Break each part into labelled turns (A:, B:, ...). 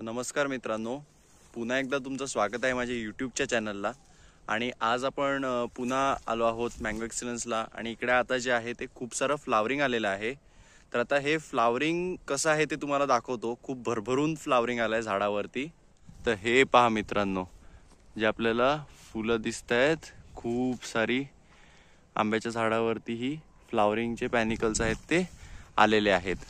A: नमस्कार मित्रांनो, पुन्हा एकदा तुमचं स्वागत आहे माझ्या यूट्यूबच्या चॅनलला। आणि आज आपण पुन्हा आलो आहोत मँगो एक्सलन्सला। आणि इकडे आता जे आहे ते खूप सारं फ्लावरिंग आलेलं आहे। तर आता हे फ्लावरिंग कसं आहे ते तुम्हाला दाखवतो। खूप भरभरून फ्लावरिंग आलंय झाडावरती। तर हे पहा मित्रांनो, जे आपल्याला फुलं दिसतायत खूप सारी आंब्याच्या झाडावरती ही फ्लावरिंगचे पॅनिकल्स आहेत ते आलेले आहेत।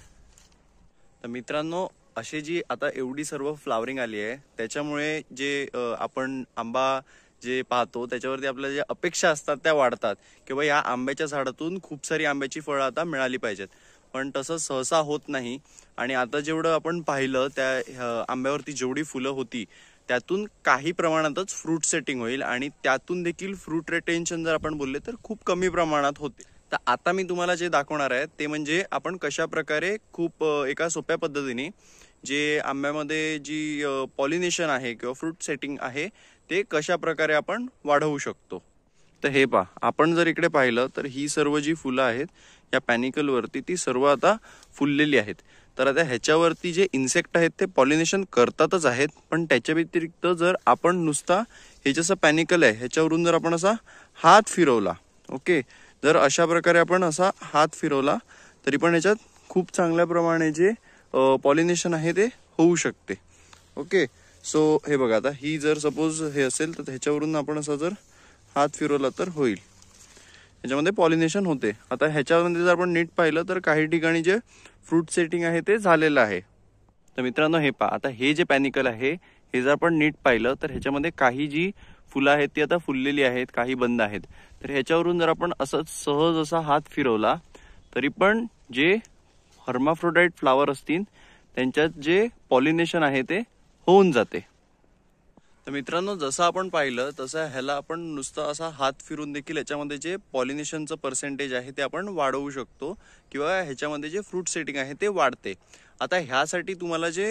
A: तर मित्रांनो, अशी जी आता एवढी सर्व फ्लावरिंग आली आहे त्याच्यामुळे जे आपण आंबा जे पाहतो त्याच्यावरती आपल्या ज्या अपेक्षा असतात त्या वाढतात किंवा या आंब्याच्या झाडातून खूप सारी आंब्याची फळं आता मिळाली पाहिजेत। पण तसं सहसा होत नाही। आणि आता जेवढं आपण पाहिलं त्या आंब्यावरती जेवढी फुलं होती त्यातून काही प्रमाणातच फ्रूट सेटिंग होईल आणि त्यातून देखील फ्रूट रिटेन्शन जर आपण बोलले तर खूप कमी प्रमाणात होते। तर आता मी तुम्हाला जे दाखवणार आहे ते म्हणजे आपण कशा प्रकारे खूप एका सोप्या पद्धतीने जे आंब्यामध्ये जी पॉलिनेशन आहे किंवा फ्रूट सेटिंग आहे ते कशा प्रकारे आपण वाढवू शकतो। तर हे पहा, आपण जर इकडे पाहिलं तर ही सर्व जी फुलं आहेत या पॅनिकल वरती ती सर्व आता फुललेली आहेत। तर आता ह्याच्यावरती जे इन्सेक्ट आहेत ते पॉलिनेशन करतातच आहेत, पण त्याच्या व्यतिरिक्त जर आपण नुसता हे जसं पॅनिकल आहे ह्याच्यावरून जर आपण असा हात फिरवला, ओके, जर अशा प्रकारे आपण असा हात फिरवला तरी पण ह्याच्यात खूप चांगल्या प्रमाणे जे पॉलिनेशन आहे ते होऊ शकते। ओके, सो हे बघा, आता ही जर सपोज हे असेल तर ह्याच्यावरून आपण असा जर हात फिरवला तर होईल, ह्याच्यामध्ये पॉलिनेशन होते। आता ह्याच्यामध्ये जर आपण नीट पाहिलं तर काही ठिकाणी जे फ्रूट सेटिंग आहे ते झालेलं आहे। तर मित्रांनो हे पहा, आता हे जे पॅनिकल आहे हे जर आपण नीट पाहिलं तर ह्याच्यामध्ये काही जी फुलं आहेत ती आता फुललेली आहेत, काही बंद आहेत। तर ह्याच्यावरून जर आपण असं सहज असा हात फिरवला तरी पण जे हर्माफ्रोडाइट फ्लावर असतील त्यांच्यात जे पॉलिनेशन आहे ते होऊन जाते। तर मित्रांनो, जसं आपण पाहिलं तसं ह्याला आपण नुसतं असा हात फिरून देखील ह्याच्यामध्ये जे पॉलिनेशनचं पर्सेंटेज आहे ते आपण वाढवू शकतो किंवा ह्याच्यामध्ये जे फ्रूट सेटिंग आहे ते वाढते। आता ह्यासाठी तुम्हाला जे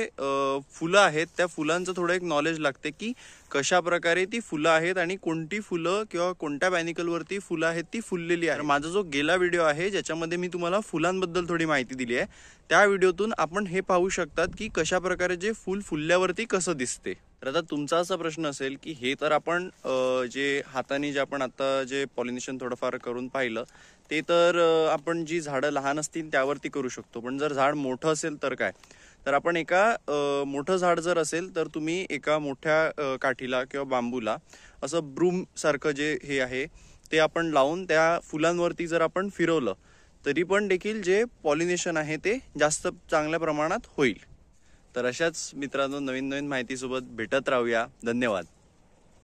A: फुलं आहेत त्या फुलांचं थोडं एक नॉलेज लागते की कशा प्रकारे ती फुलं आहेत आणि कोणती फुलं किंवा कोणत्या पॅनिकलवरती फुलं आहेत ती फुललेली आहे। माझा जो गेला व्हिडिओ आहे ज्याच्यामध्ये मी तुम्हाला फुलांबद्दल थोडी माहिती दिली आहे, त्या व्हिडिओतून आपण हे पाहू शकतात की कशा प्रकारे जे फुल फुलल्यावरती कसं दिसते। तर आता तुमचा असा प्रश्न असेल की हे तर आपण जे हाताने जे आपण आता जे पॉलिनेशन थोडंफार करून पाहिलं ते तर आपण जी झाडं लहान असतील त्यावरती करू शकतो, पण जर झाड मोठं असेल तर काय? तर आपण एका मोठं झाड जर असेल तर तुम्ही एका मोठ्या काठीला किंवा बांबूला असं ब्रूम सारखं जे हे आहे ते आपण लावून त्या फुलांवरती जर आपण फिरवलं तरी पण देखील जे पॉलिनेशन आहे ते जास्त चांगल्या प्रमाणात होईल। तर अशाच मित्रांनो नवीन नवीन माहितीसोबत भेटत राहूया। धन्यवाद।